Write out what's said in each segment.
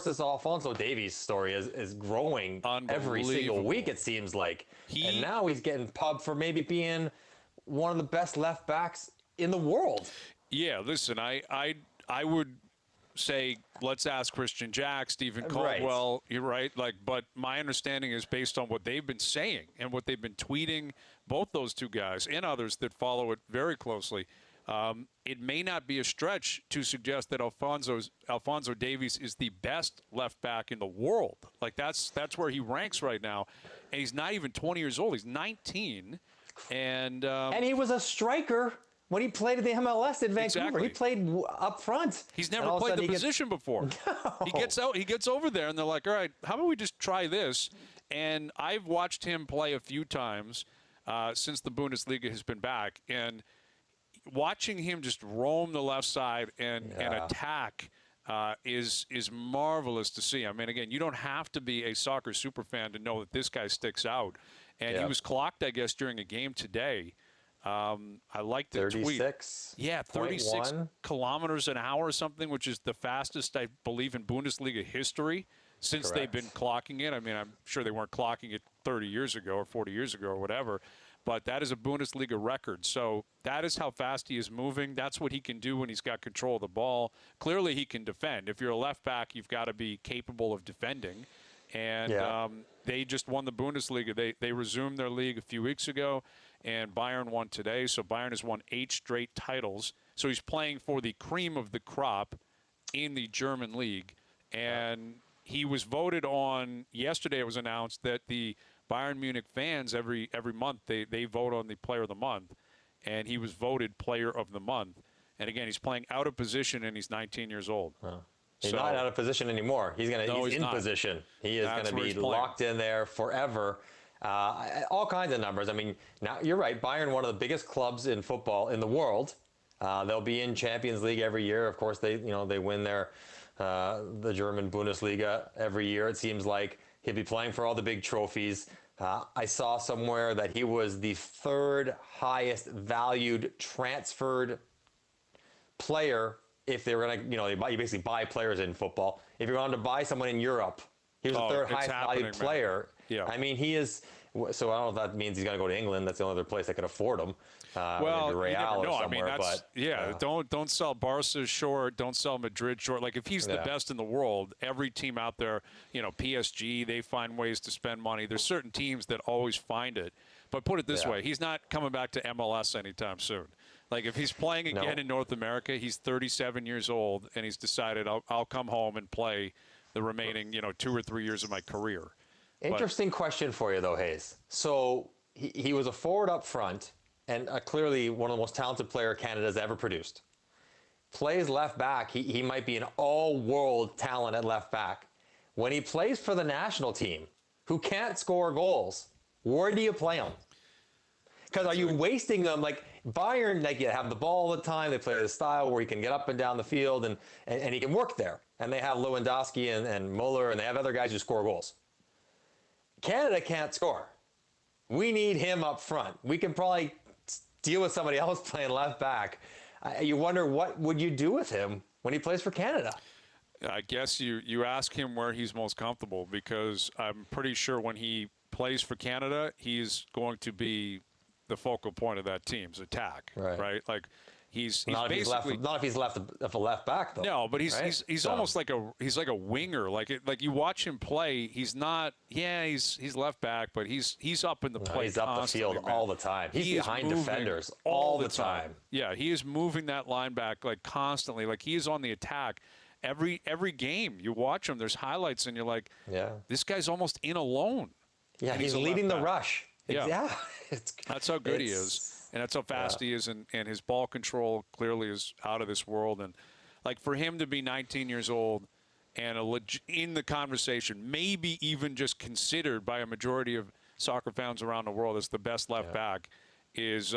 this Alphonso Davies story is growing every single week, it seems like. And now he's getting pubbed for maybe being one of the best left backs in the world. Yeah, listen, I would say let's ask Christian Jack, Stephen Caldwell. Right. You're right. But my understanding is based on what they've been saying and what they've been tweeting, both those two guys and others that follow it very closely. It may not be a stretch to suggest that Alphonso Davies is the best left back in the world. Like that's where he ranks right now, and he's not even 20 years old. He's 19, and he was a striker when he played at the MLS in Vancouver. Exactly. He played up front. He's never played the position before. No. He gets over there, and they're like, all right, how about we just try this? And I've watched him play a few times since the Bundesliga has been back, and watching him just roam the left side and attack is marvelous to see. I mean, again, you don't have to be a soccer superfan to know that this guy sticks out. And he was clocked, I guess, during a game today. I like the 36. tweet. Yeah, 36 kilometers an hour or something, which is the fastest, I believe, in Bundesliga history since they've been clocking it. I mean, I'm sure they weren't clocking it 30 years ago or 40 years ago or whatever. But that is a Bundesliga record. So that is how fast he is moving. That's what he can do when he's got control of the ball. Clearly, he can defend. If you're a left back, you've got to be capable of defending. And they just won the Bundesliga. They resumed their league a few weeks ago, and Bayern won today. So Bayern has won 8 straight titles. So he's playing for the cream of the crop in the German league. And he was voted on yesterday. It was announced that the Bayern Munich fans every month they vote on the player of the month, and he was voted player of the month. And again, he's playing out of position, and he's 19 years old. He's not out of position anymore. He's in position. He is going to be locked in there forever. All kinds of numbers. I mean, now you're right. Bayern, one of the biggest clubs in football in the world. They'll be in Champions League every year. Of course, they win the German Bundesliga every year. It seems like he'll be playing for all the big trophies. I saw somewhere that he was the 3rd highest valued transferred player. If they were going to, you basically buy players in football. If you're going to buy someone in Europe, he was the 3rd highest valued player. Yeah. I mean, he is. So I don't know if that means he's going to go to England. That's the only other place that could afford him. Well, Real you never know. or somewhere. I mean, don't sell Barca short. Don't sell Madrid short. Like if he's the best in the world, every team out there, PSG, they find ways to spend money. There's certain teams that always find it. But put it this way, he's not coming back to MLS anytime soon. Like if he's playing again in North America, he's 37 years old, and he's decided I'll come home and play the remaining 2 or 3 years of my career. Interesting question for you, though, Hayes. So he was a forward up front and clearly one of the most talented player Canada's ever produced. Plays left back. He might be an all-world talent at left back. When he plays for the national team, who can't score goals, where do you play him? Because are you wasting them? Like Bayern, you have the ball all the time. They play the style where he can get up and down the field and he can work there. And they have Lewandowski and Muller, and they have other guys who score goals. Canada can't score. We need him up front. We can probably deal with somebody else playing left back. You wonder what would you do with him when he plays for Canada? I guess you ask him where he's most comfortable, because I'm pretty sure when he plays for Canada, he's going to be the focal point of that team's attack, right? Like he's not basically if he's left of a left back though. No, but he's almost like a winger. Like you watch him play, he's not. Yeah, he's left back, but he's up in the play. He's up the field all the time. He's behind defenders all the time. Yeah, he is moving that line back like constantly. Like he is on the attack. Every game you watch him, there's highlights, and you're like, this guy's almost in alone. Yeah, he's leading the rush. Yeah. That's how good he is, and that's how fast he is, and his ball control clearly is out of this world. And like for him to be 19 years old and in the conversation, maybe even just considered by a majority of soccer fans around the world as the best left back, is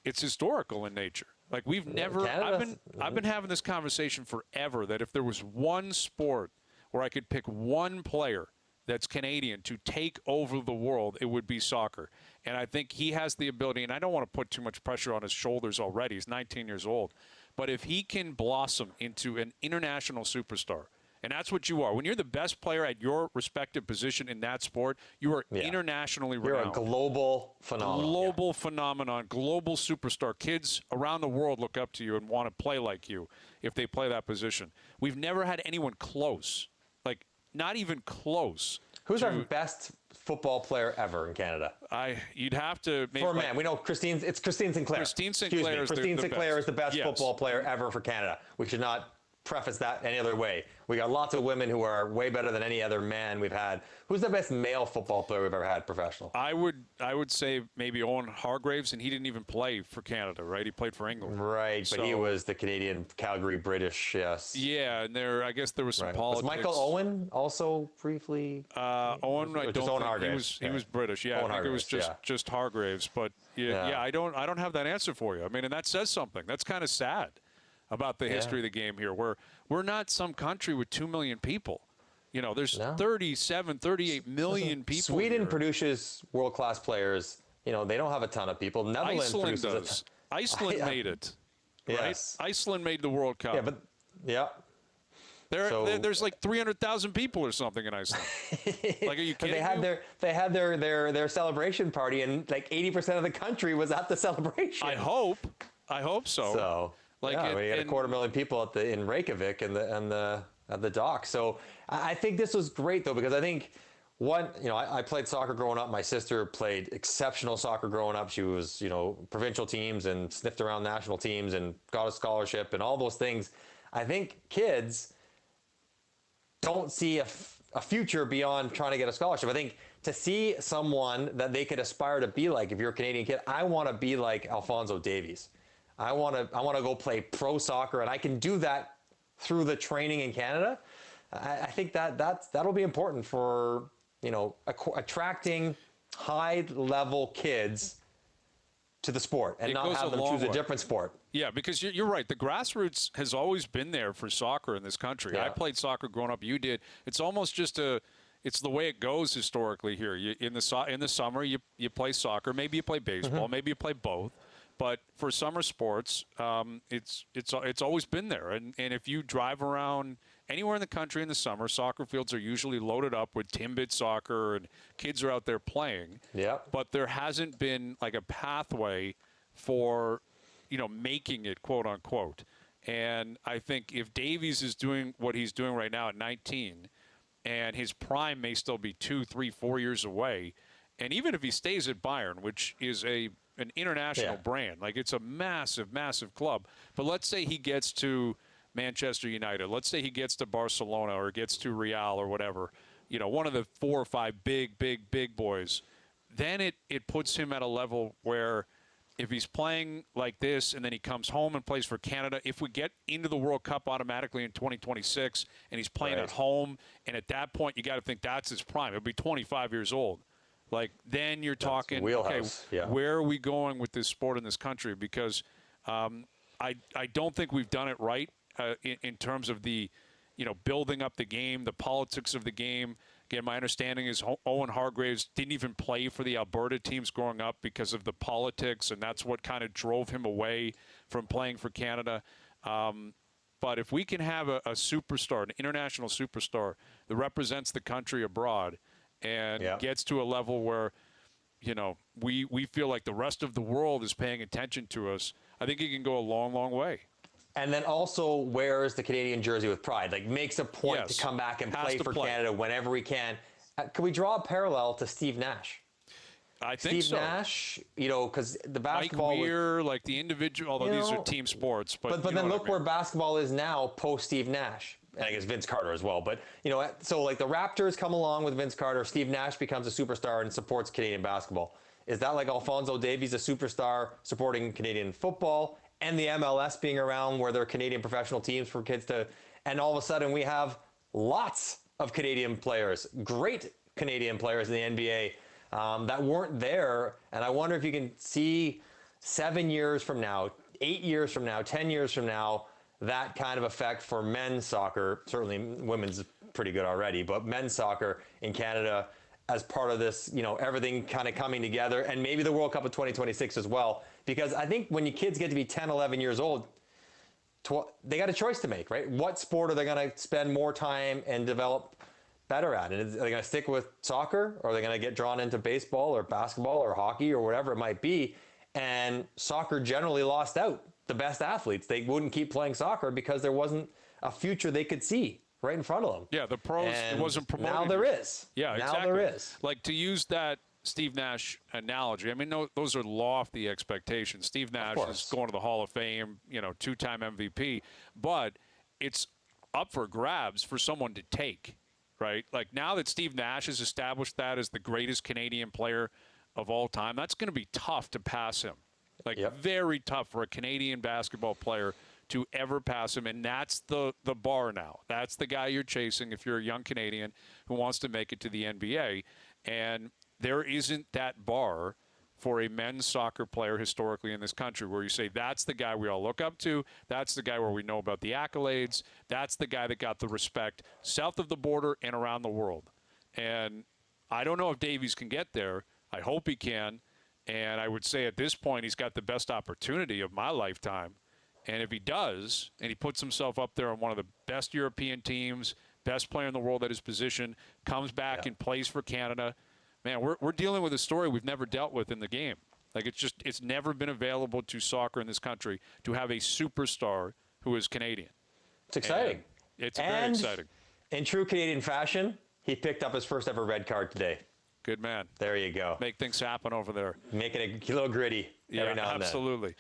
it's historical in nature. Like we've never. I've been having this conversation forever that if there was one sport where I could pick one player that's Canadian to take over the world, it would be soccer. And I think he has the ability, and I don't want to put too much pressure on his shoulders already. He's 19 years old. But if he can blossom into an international superstar And that's what you are. When you're the best player at your respective position in that sport, you are internationally renowned. You're a global phenomenon. Global phenomenon, global superstar. Kids around the world look up to you and want to play like you if they play that position. We've never had anyone close, like not even close. Who's our best football player ever in Canada? You'd have to make for a man. We know Christine Sinclair. Christine Sinclair is the best football player ever for Canada. We should not preface that any other way. We got lots of women who are way better than any other man we've had. Who's the best male football player we've ever had professional? I would say maybe Owen Hargreaves, and he didn't even play for Canada, right? He played for England. Right, but he was the Canadian, Calgary British, yes. Yeah, and I guess there was some politics. Was Michael Owen also briefly? Owen, I don't think he was British. Yeah, I think it was just Hargreaves. But yeah, I don't have that answer for you. I mean, and that says something. That's kind of sad about the history of the game here. We're not some country with 2 million people. You know, there's 37, 38 million people. Sweden here. produces world-class players. You know, they don't have a ton of people. Netherlands Iceland does. Iceland made it. Right? Yes. Iceland made the World Cup. Yeah, but there's like 300,000 people or something in Iceland. Like, are you kidding? They had their celebration party, and like 80% of the country was at the celebration. I hope so. So we had 250,000 people in Reykjavik and at the dock. So I think this was great though, because I think I played soccer growing up. My sister played exceptional soccer growing up. She was, provincial teams and sniffed around national teams and got a scholarship and all those things. I think kids don't see a future beyond trying to get a scholarship. I think to see someone that they could aspire to be like, if you're a Canadian kid, I want to be like Alphonso Davies. I want to go play pro soccer, and I can do that through the training in Canada. I think that'll be important for attracting high-level kids to the sport and not have them choose a different sport. Yeah, because you're right. The grassroots has always been there for soccer in this country. Yeah. I played soccer growing up. You did. It's almost just it's the way it goes historically here. In the summer, you play soccer. Maybe you play baseball. Maybe you play both. But for summer sports, it's always been there. And if you drive around anywhere in the country in the summer, soccer fields are usually loaded up with Timbit soccer, and kids are out there playing. Yeah. But there hasn't been like a pathway for, making it, quote unquote. And I think if Davies is doing what he's doing right now at 19, and his prime may still be 2, 3, 4 years away, and even if he stays at Bayern, which is an international brand. Like, it's a massive, massive club. But let's say he gets to Manchester United. Let's say he gets to Barcelona or gets to Real or whatever. One of the 4 or 5 big boys. Then it puts him at a level where if he's playing like this and then he comes home and plays for Canada, if we get into the World Cup automatically in 2026 and he's playing at home, and at that point you got to think that's his prime. He'll be 25 years old. Like, then you're talking, okay, where are we going with this sport in this country? Because I don't think we've done it right in terms of the, building up the game, the politics of the game. Again, my understanding is Owen Hargreaves didn't even play for the Alberta teams growing up because of the politics, and that's what kind of drove him away from playing for Canada. But if we can have a superstar, an international superstar that represents the country abroad, and gets to a level where, we feel like the rest of the world is paying attention to us, I think he can go a long, long way. And then also wears the Canadian jersey with pride. Like, makes a point to come back and play for Canada whenever he can. Can we draw a parallel to Steve Nash? I think so. Steve Nash, because the basketball. Mike Weir, like the individual, although these are team sports. But then look where basketball is now post Steve Nash. And I guess Vince Carter as well. But, so like the Raptors come along with Vince Carter. Steve Nash becomes a superstar and supports Canadian basketball. Is that like Alphonso Davies, a superstar supporting Canadian football, and the MLS being around where there are Canadian professional teams for kids to, and all of a sudden we have lots of Canadian players, great Canadian players in the NBA that weren't there. And I wonder if you can see 7 years from now, 8 years from now, 10 years from now, that kind of effect for men's soccer. Certainly women's pretty good already, but men's soccer in Canada as part of this, everything kind of coming together, and maybe the World Cup of 2026 as well. Because I think when your kids get to be 10, 11 years old, they got a choice to make, right? What sport are they going to spend more time and develop better at? And are they going to stick with soccer, or are they going to get drawn into baseball or basketball or hockey or whatever it might be? And soccer generally lost out the best athletes. They wouldn't keep playing soccer because there wasn't a future they could see right in front of them. Yeah, the pros, and it wasn't promoted. Now there is. Yeah, now exactly. there is. Like, to use that Steve Nash analogy, I mean, no, those are lofty expectations. Steve Nash is going to the Hall of Fame, you know, 2-time MVP, but it's up for grabs for someone to take, right? Like, now that Steve Nash has established that as the greatest Canadian player of all time, that's going to be tough to pass him. Like, very tough for a Canadian basketball player to ever pass him, and that's the bar now. That's the guy you're chasing if you're a young Canadian who wants to make it to the NBA. And there isn't that bar for a men's soccer player historically in this country where you say, that's the guy we all look up to, that's the guy where we know about the accolades, that's the guy that got the respect south of the border and around the world. And I don't know if Davies can get there. I hope he can. And I would say at this point he's got the best opportunity of my lifetime. And if he does, and he puts himself up there on one of the best European teams, best player in the world at his position, comes back and plays for Canada, man, we're dealing with a story we've never dealt with in the game. Like, it's never been available to soccer in this country to have a superstar who is Canadian. It's exciting. It's very exciting. In true Canadian fashion, he picked up his first ever red card today. Good man. There you go. Make things happen over there. Making it a little gritty every now and then. Absolutely.